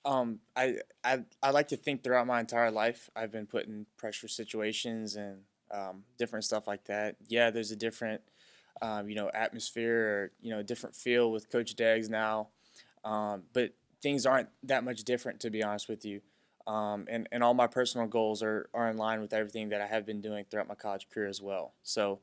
I like to think throughout my entire life I've been put in pressure situations and different stuff like that. Yeah, there's a different atmosphere or different feel with Coach Deggs now, but things aren't that much different to be honest with you. And all my personal goals are in line with everything that I have been doing throughout my college career as well. So,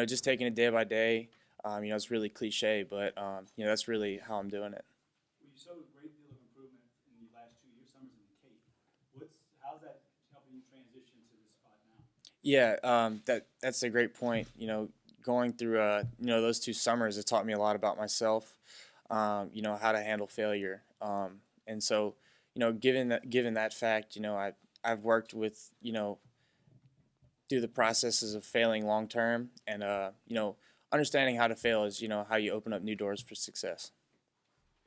just taking it day by day. It's really cliche, but that's really how I'm doing it. Well, you showed a great deal of improvement in the last 2 years, summers in the Cape. How's that helping you transition to this spot now? Yeah, that's a great point. Going through those 2 summers, it taught me a lot about myself. How to handle failure. And so, given that fact, I've worked with through the processes of failing long term, and understanding how to fail is how you open up new doors for success.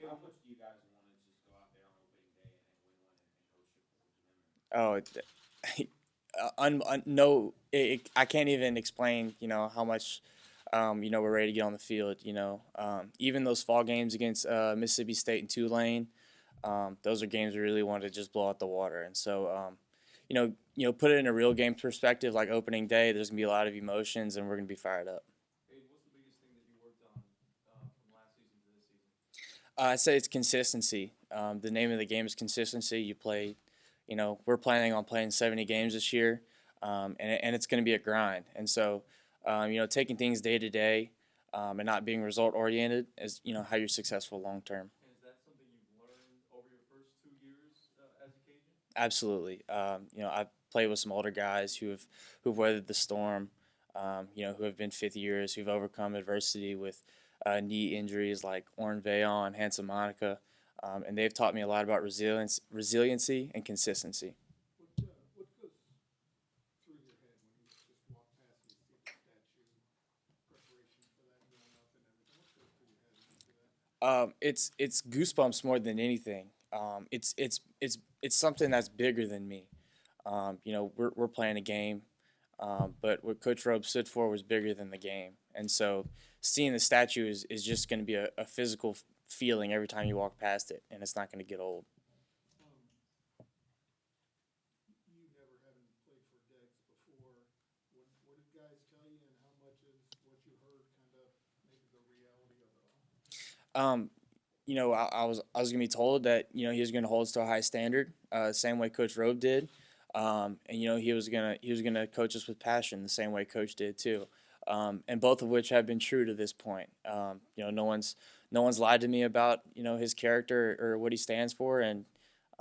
How much do you guys want to just go out there on opening day and win one and go Oh, no, I can't even explain, how much, we're ready to get on the field. Even those fall games against Mississippi State and Tulane, those are games we really want to just blow out the water. And so, put it in a real game perspective, like opening day. There's gonna be a lot of emotions, and we're gonna be fired up. Hey, what's the biggest thing that you worked on from last season to this season? I say it's consistency. The name of the game is consistency. You play, we're planning on playing 70 games this year, and it's going to be a grind. And so, taking things day to day, and not being result oriented is, how you're successful long term. And is that something you've learned over your first 2 years as a Cajun? Absolutely. I've played with some older guys who've weathered the storm. Who have been fifth years, who've overcome adversity with knee injuries like Orn Veon and Hansa Monica, and they've taught me a lot about resiliency, and consistency. What goes through your head when you just walk past and you see the statue, preparation for that going up and everything? What goes through your head when you see that? It's goosebumps more than anything. It's something that's bigger than me. We're playing a game, but what Coach Robe stood for was bigger than the game, and so seeing the statue is just going to be a physical feeling every time you walk past it, and it's not going to get old. Um, you never having played for Deggs before. What did guys tell you, and how much is what you heard kind of maybe the reality of it all? Um, I was gonna be told that he was gonna hold us to a high standard, same way Coach Robe did, and he was gonna coach us with passion, the same way Coach did too, and both of which have been true to this point. No one's lied to me about his character or what he stands for, and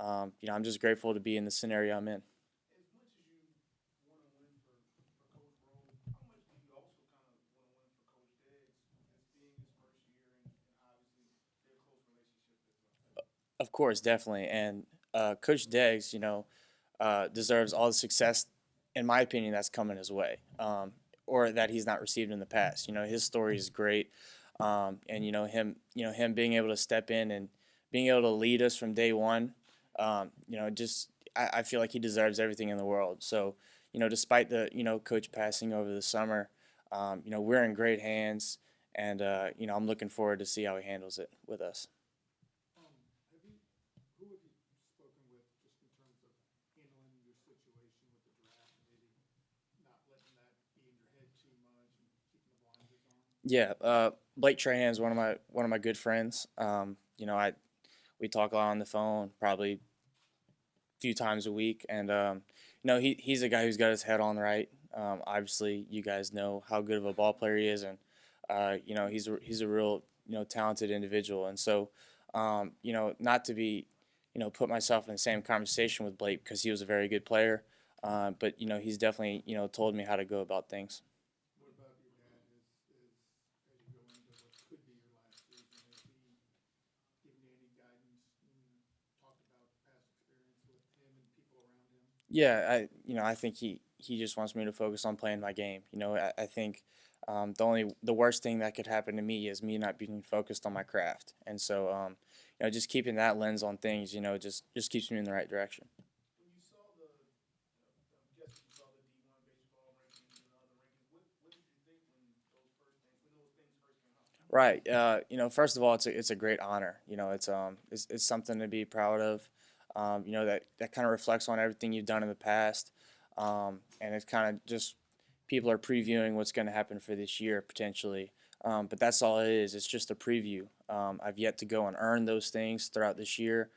I'm just grateful to be in the scenario I'm in. As much as you want to win for Coach Rowe, how much do you also kind of want to win for Coach Deggs, this being his first year and obviously their close relationship as well? Of course, definitely, and Coach Deggs, deserves all the success, in my opinion, that's coming his way, or that he's not received in the past. His story is great, and him being able to step in and being able to lead us from day one. Just I feel like he deserves everything in the world. So, despite the coach passing over the summer, we're in great hands, and I'm looking forward to see how he handles it with us. Have you, who have you spoken with just in terms of handling your situation with the draft, maybe not letting that be in your head too much and keeping the blinders on? Yeah, Blake Trahan is one of my good friends. I we talk a lot on the phone, probably a few times a week, and he's a guy who's got his head on right. Obviously, you guys know how good of a ball player he is, and he's a real talented individual, and so not to be put myself in the same conversation with Blake because he was a very good player, but he's definitely told me how to go about things. What about your dad? As you go into what could be your last season, has he given you any guidance and talked about past experience with him and people around him? Yeah, I think he just wants me to focus on playing my game. I think the worst thing that could happen to me is me not being focused on my craft, and so just keeping that lens on things, just keeps me in the right direction. When you saw I'm guessing you saw the D1 baseball rankings and the other rankings. What did you think when those things first came out? Right. First of all, it's a great honor. It's something to be proud of. That kind of reflects on everything you've done in the past, and it's kind of just people are previewing what's going to happen for this year potentially. But that's all it is. It's just a preview. I've yet to go and earn those things throughout this year.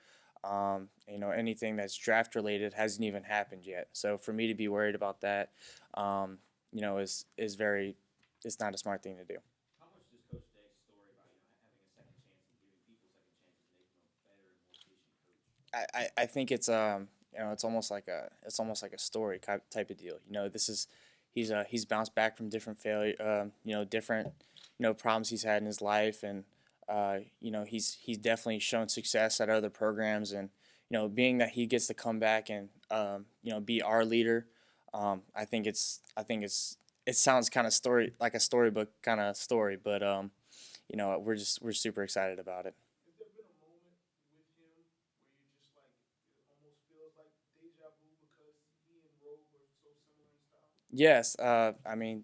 Anything that's draft related hasn't even happened yet. So for me to be worried about that, is very, it's not a smart thing to do. How much does Coach Degg's story about having a second chance and giving people second chances make him a better and more patient coach? I think it's almost like a story type of deal. He's bounced back from different failure, different problems he's had in his life, and he's definitely shown success at other programs, and being that he gets to come back and be our leader, I think it sounds kind of story like a storybook kind of story, but we're super excited about it. Has there been a moment with him where you're just like, it almost feels like deja vu because he and Robe are so similar in style? Yes, I mean,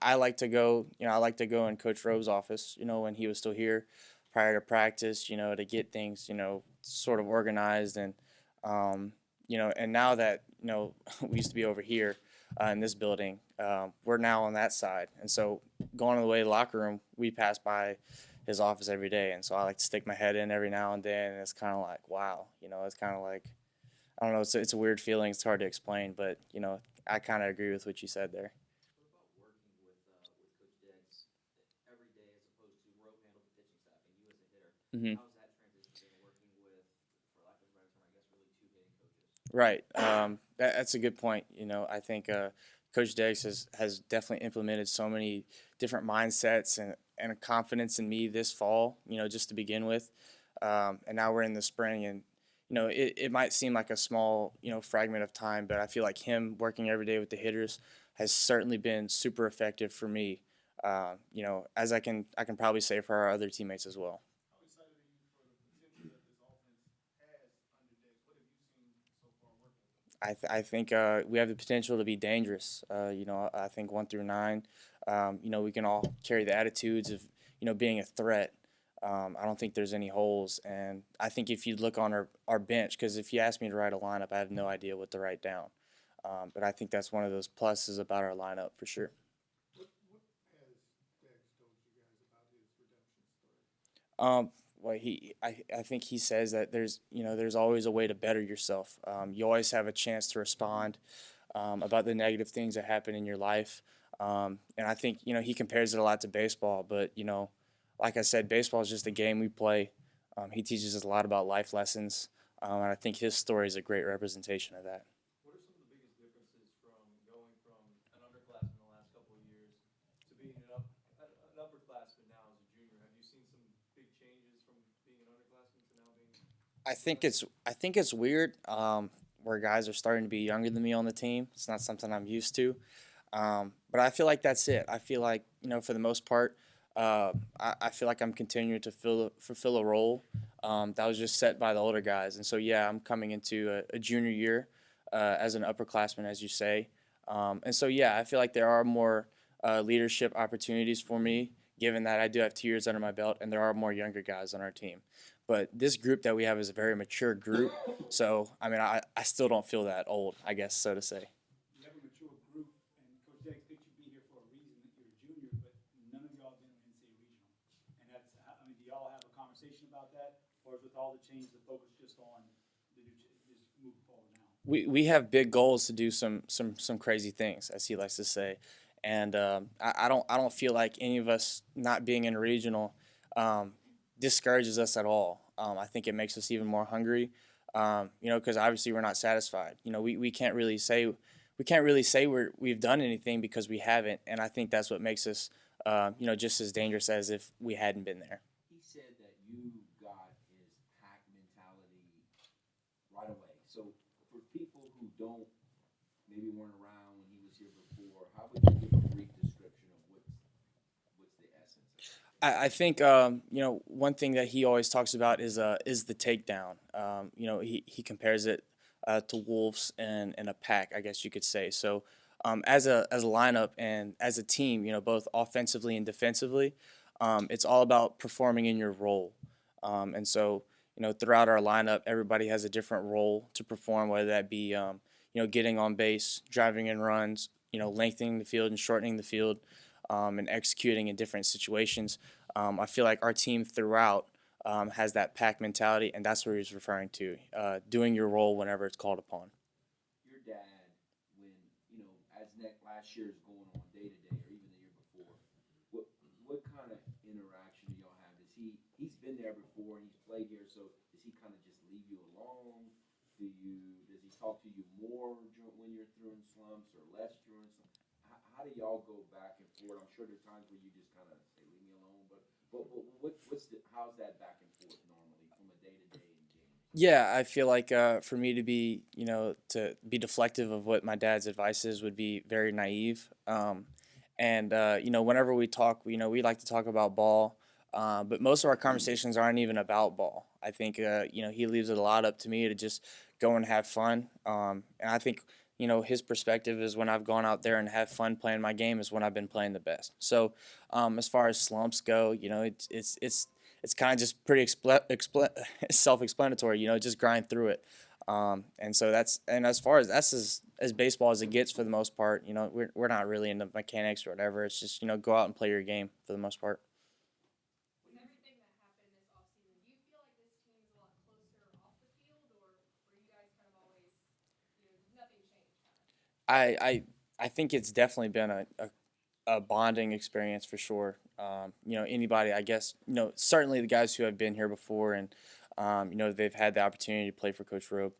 I like to go, I like to go in Coach Rowe's office, when he was still here prior to practice, to get things, sort of organized. And now that, we used to be over here in this building, we're now on that side. And so going on the way to the locker room, we pass by his office every day. And so I like to stick my head in every now and then. And it's kind of like, wow, it's kind of like, I don't know. It's a weird feeling. It's hard to explain, but I kind of agree with what you said there. What about working with Coach Deggs every day as opposed to Rope handled the pitching staff and you as a hitter? Hmm. How's that transition been working with, for lack of a better term, I guess, really two hitting coaches? Right. That's a good point. I think Coach Deggs has definitely implemented so many different mindsets and a confidence in me this fall. Just to begin with, and now we're in the spring, and it might seem like a small fragment of time, but I feel like him working every day with the hitters has certainly been super effective for me. As I can probably say for our other teammates as well. How excited are you for the potential that this offense has under Diggs? What have you seen so far working with him? I think we have the potential to be dangerous. I think 1 through 9, we can all carry the attitudes of, being a threat. I don't think there's any holes. And I think if you look on our bench, because if you ask me to write a lineup, I have no idea what to write down. But I think that's one of those pluses about our lineup for sure. What has Diggs told you guys about his redemption story? Um, I think he says that there's always a way to better yourself. You always have a chance to respond about the negative things that happen in your life. And I think he compares it a lot to baseball, but like I said, baseball is just a game we play. He teaches us a lot about life lessons, and I think his story is a great representation of that. What are some of the biggest differences from going from an underclassman the last couple of years to being an upperclassman now as a junior? Have you seen some big changes from being an underclassman to now being I think it's weird where guys are starting to be younger than me on the team. It's not something I'm used to. But I feel like that's it. I feel like for the most part, I feel like I'm continuing to fulfill a role that was just set by the older guys. And so yeah, I'm coming into a junior year as an upperclassman, as you say. And so yeah, I feel like there are more leadership opportunities for me, given that I do have 2 years under my belt, and there are more younger guys on our team. But this group that we have is a very mature group. So I mean, I still don't feel that old, I guess, so to say. You have a mature group, and Coach Diggs picked you be here for a reason that you're a junior, but none of y'all been in NCAA regional. And that's, I mean, do y'all have a conversation about that? Or is with all the change, the focus just on the new, just moving forward now? We have big goals to do some crazy things, as he likes to say, and I don't feel like any of us not being in regional discourages us at all. I think it makes us even more hungry, because obviously we're not satisfied. We can't really say we've done anything because we haven't, and I think that's what makes us just as dangerous as if we hadn't been there. He said that you got his pack mentality right away. So for people who don't maybe weren't around when he was here before, how would you give a brief description of what's the essence of that? I think one thing that he always talks about is the takedown. He compares it to wolves and a pack, I guess you could say. So as a lineup and as a team, both offensively and defensively, It's all about performing in your role. And so, throughout our lineup, everybody has a different role to perform, whether that be, getting on base, driving in runs, lengthening the field and shortening the field, and executing in different situations. I feel like our team throughout has that pack mentality, and that's what he's referring to, doing your role whenever it's called upon. Your dad, when, as last year is going on day to day, or even the year before, what kind of interaction do y'all have? He's been there before and he's played here, so does he kind of just leave you alone? Does he talk to you more when you're through in slumps or less during slumps? How do y'all go back and forth? I'm sure there's times where you just kind of say, leave me alone, but how's that back and forth normally from a day to day in games? Yeah, I feel like for me to be deflective of what my dad's advice is would be very naive. And whenever we talk, we like to talk about ball, but most of our conversations aren't even about ball. I think he leaves it a lot up to me to just go and have fun. And I think his perspective is when I've gone out there and have fun playing my game is when I've been playing the best. So as far as slumps go, it's kind of just pretty self-explanatory. Just grind through it. And so and as far as that's as baseball as it gets for the most part. We're not really into mechanics or whatever. It's just go out and play your game for the most part. With everything that happened this offseason, do you feel like this team is a lot closer off the field, or were you guys kind of always, nothing changed kind of? I think it's definitely been a bonding experience for sure. Anybody, I guess, certainly the guys who have been here before and, they've had the opportunity to play for Coach Robe.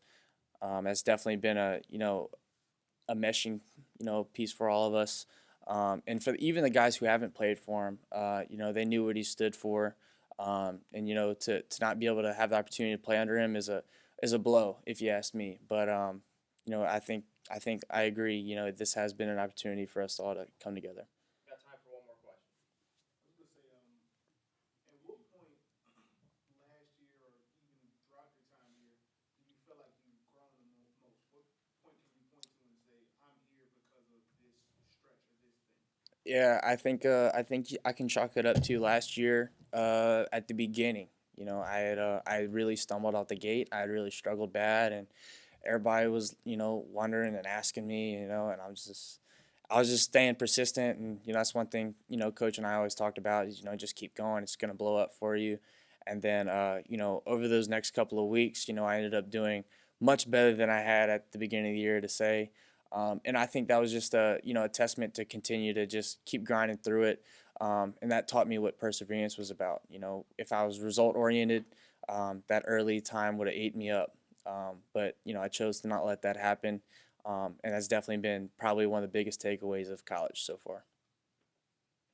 Has definitely been a meshing, piece for all of us. And for even the guys who haven't played for him, they knew what he stood for. And to not be able to have the opportunity to play under him is a blow, if you ask me. But I think I agree. This has been an opportunity for us all to come together. Got time for one more question. I was gonna say, at what point last year or even throughout your time here, do you feel like you've grown the most? What point can you point to and say, I'm here because of this stretch or this thing? Yeah, I think I can chalk it up to last year. At the beginning, I really stumbled out the gate. I had really struggled bad, and everybody was wondering and asking me, and I was just staying persistent, and that's one thing Coach and I always talked about is just keep going. It's gonna blow up for you, and then over those next couple of weeks, I ended up doing much better than I had at the beginning of the year to say. And I think that was just a testament to continue to just keep grinding through it. And that taught me what perseverance was about. If I was result oriented, that early time would have ate me up. But I chose to not let that happen. And that's definitely been probably one of the biggest takeaways of college so far.